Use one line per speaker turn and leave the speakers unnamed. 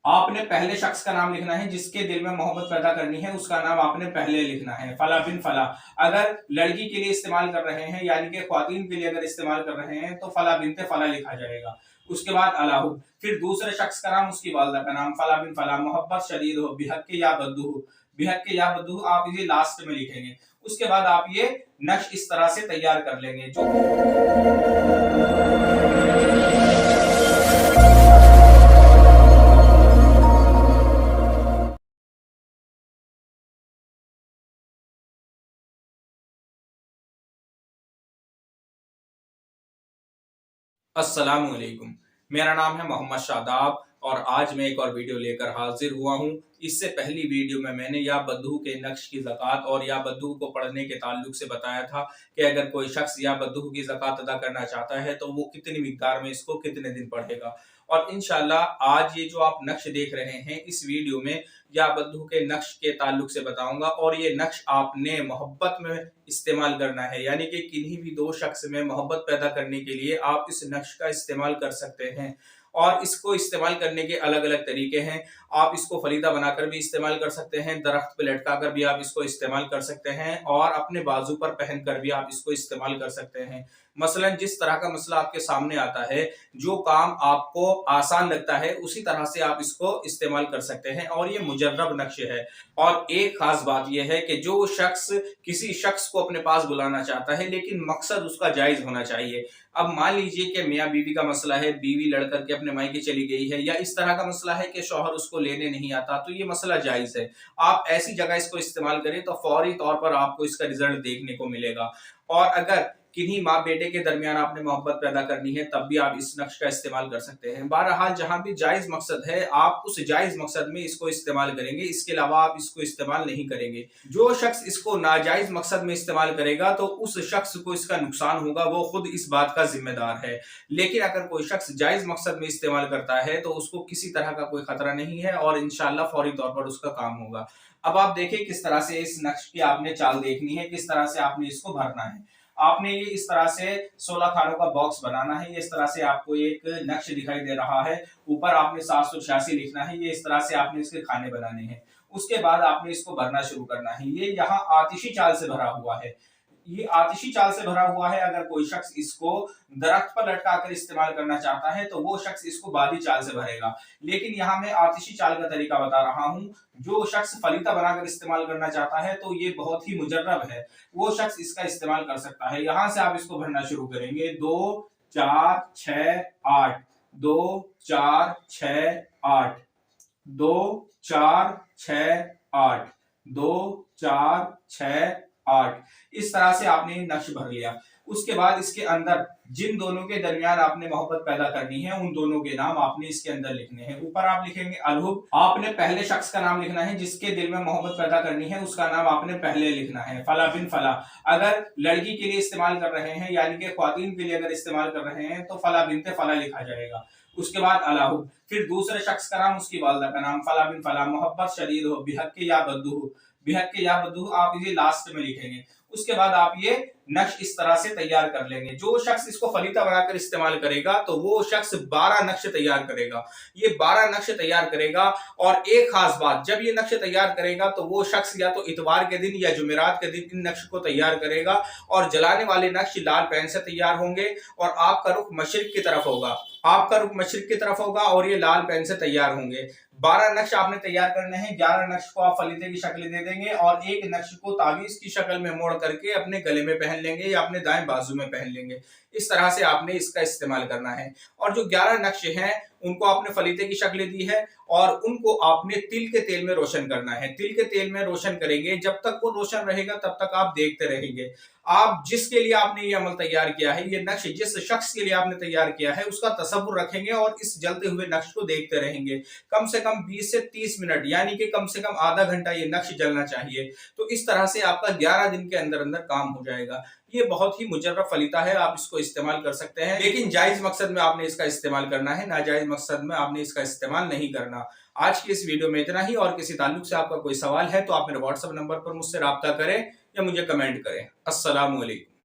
आपने पहले शख्स का नाम लिखना है जिसके दिल में मोहब्बत पैदा करनी है, उसका नाम आपने पहले लिखना है। फला बिन फला अगर लड़की के लिए इस्तेमाल कर रहे हैं यानी कि ख्वातीन के लिए अगर इस्तेमाल कर रहे हैं तो फला बिनते फला लिखा जाएगा। उसके बाद अलाहु, फिर दूसरे शख्स का नाम, उसकी वालदा का नाम। फला बिन फला मोहब्बत शदीद हो बिहक्के या बद्दू, बिहक्के या बद्दू आप ये लास्ट में लिखेंगे। उसके बाद आप ये नक्श इस तरह से तैयार कर लेंगे जो अस्सलाम वालेकुम। मेरा नाम है मोहम्मद शादाब और आज मैं एक और वीडियो लेकर हाजिर हुआ हूँ। इससे पहली वीडियो में मैंने या बद्दू के नक्श की ज़कात और या बद्दू को पढ़ने के ताल्लुक से बताया था कि अगर कोई शख्स या बद्दू की ज़कात अदा करना चाहता है तो वो कितनी मिकदार में इसको कितने दिन पढ़ेगा। और इंशाल्लाह आज ये जो आप नक्श देख रहे हैं इस वीडियो में या बद्दू के नक्श के ताल्लुक से बताऊंगा। और ये नक्श आपने मोहब्बत में इस्तेमाल करना है, यानी कि किन्हीं भी दो शख्स में मोहब्बत पैदा करने के लिए आप इस नक्श का इस्तेमाल कर सकते हैं। और इसको इस्तेमाल करने के अलग अलग तरीके हैं। आप इसको फरीदा बनाकर भी इस्तेमाल कर सकते हैं, दरख्त पे लटकाकर भी आप इसको इस्तेमाल कर सकते हैं और अपने बाजू पर पहनकर भी आप इसको इस्तेमाल कर सकते हैं। मसलन जिस तरह का मसला आपके सामने आता है, जो काम आपको आसान लगता है उसी तरह से आप इसको इस्तेमाल कर सकते हैं। और ये मुजर्रब नक्श है। और एक खास बात यह है कि जो शख्स किसी शख्स को अपने पास बुलाना चाहता है लेकिन मकसद उसका जायज होना चाहिए। अब मान लीजिए कि मियाँ बीवी का मसला है, बीवी लड़ करके अपने मायके चली गई है, या इस तरह का मसला है कि शौहर उसको लेने नहीं आता, तो ये मसला जायज है। आप ऐसी जगह इसको इस्तेमाल करें तो फौरी तौर पर आपको इसका रिजल्ट देखने को मिलेगा। और अगर किन्हीं माँ बेटे के दरमियान आपने मोहब्बत पैदा करनी है तब भी आप इस नक्श का इस्तेमाल कर सकते हैं। बहरहाल जहां भी जायज मकसद है आप उस जायज मकसद में इसको इस्तेमाल करेंगे, इसके अलावा आप इसको इस्तेमाल नहीं करेंगे। जो शख्स इसको नाजायज मकसद में इस्तेमाल करेगा तो उस शख्स को इसका नुकसान होगा, वो खुद इस बात का जिम्मेदार है। लेकिन अगर कोई शख्स जायज मकसद में इस्तेमाल करता है तो उसको किसी तरह का कोई खतरा नहीं है और इंशाल्लाह फौरी तौर पर उसका काम होगा। अब आप देखिए किस तरह से इस नक्श की आपने चाल देखनी है, किस तरह से आपने इसको भरना है। आपने ये इस तरह से 16 खानों का बॉक्स बनाना है। ये इस तरह से आपको एक नक्श दिखाई दे रहा है। ऊपर आपने 786 लिखना है। ये इस तरह से आपने इसके खाने बनाने हैं। उसके बाद आपने इसको भरना शुरू करना है। ये यहाँ आतिशी चाल से भरा हुआ है। ये आतिशी चाल से भरा हुआ है। अगर कोई शख्स इसको दरख्त पर लटकाकर इस्तेमाल करना चाहता है तो वो शख्स इसको बादी चाल से भरेगा। लेकिन यहाँ मैं आतिशी चाल का तरीका बता रहा हूँ। जो शख्स फलीता बनाकर इस्तेमाल करना चाहता है तो ये बहुत ही मुजर्रब है, वो शख्स इसका इस्तेमाल कर सकता है। यहाँ से आप इसको भरना शुरू करेंगे। 2 4 6 8, 2 4 6 8, 2 4 6 8, 2 4 6 8। इस तरह से आपने नक्श भर लिया। उसके बाद इसके अंदर जिन दोनों के दरमियान आपने मोहब्बत पैदा करनी है उन दोनों के नाम आपने इसके अंदर लिखने हैं। ऊपर आप लिखेंगे अलहुब। आपने पहले शख्स का नाम लिखना है जिसके दिल में मोहब्बत पैदा करनी है, उसका नाम आपने पहले लिखना है। फला बिन फला अगर लड़की के लिए इस्तेमाल कर रहे हैं यानी कि ख्वातीन के लिए अगर इस्तेमाल कर रहे हैं तो फला बिनते फला लिखा जाएगा। उसके बाद अलाहु, फिर दूसरे शख्स का नाम, उसकी वालदा का नाम। फला बिन फला मोहब्बत शदीद हो बिहक्के या बद्दू, बिहक्के या बद्दू आप ये लास्ट में लिखेंगे। उसके बाद आप ये नक्श इस तरह से तैयार कर लेंगे। जो शख्स इसको फलीता बनाकर इस्तेमाल करेगा तो वो शख्स 12 नक्श तैयार करेगा। ये 12 नक्श तैयार करेगा। और एक खास बात, जब ये नक्श तैयार करेगा तो वो शख्स या तो इतवार के दिन या जुमेरात के दिन इन नक्श को तैयार करेगा। और जलाने वाले नक्श लाल पेन से तैयार होंगे और आपका रुख मशरिक की तरफ होगा। आपका रुख मशरिक की तरफ होगा और ये लाल पेन से तैयार होंगे। 12 नक्श आपने तैयार करने हैं। 11 नक्श को आप फलीते की शक्ल दे देंगे और एक नक्श को तावीज की शक्ल में मोड़ करके अपने गले में पहन लेंगे या अपने दाएं बाजू में पहन लेंगे। इस तरह से आपने इसका इस्तेमाल करना है। और जो 11 नक्श हैं उनको आपने फलीते की शक्ल दी है और उनको आपने तिल के तेल में रोशन करना है। तिल के तेल में रोशन करेंगे, जब तक वो रोशन रहेगा तब तक आप देखते रहेंगे। आप जिसके लिए आपने ये अमल तैयार किया है, ये नक्श जिस शख्स के लिए आपने तैयार किया है उसका तसव्वुर रखेंगे और इस जलते हुए नक्श को देखते रहेंगे। कम से कम 20 से 30 मिनट यानी कि कम से कम आधा घंटा ये नक्श जलना चाहिए। तो इस तरह से आपका 11 दिन के अंदर अंदर काम हो जाएगा। ये बहुत ही मुजर्रब फलीता है, आप इसको इस्तेमाल कर सकते हैं। लेकिन जायज मकसद में आपने इसका इस्तेमाल करना है, नाजायज मकसद में आपने इसका इस्तेमाल नहीं करना। आज की इस वीडियो में इतना ही। और किसी ताल्लुक से आपका कोई सवाल है तो आप मेरे व्हाट्सएप नंबर पर मुझसे राब्ता करें या मुझे कमेंट करें। अस्सलाम वालेकुम।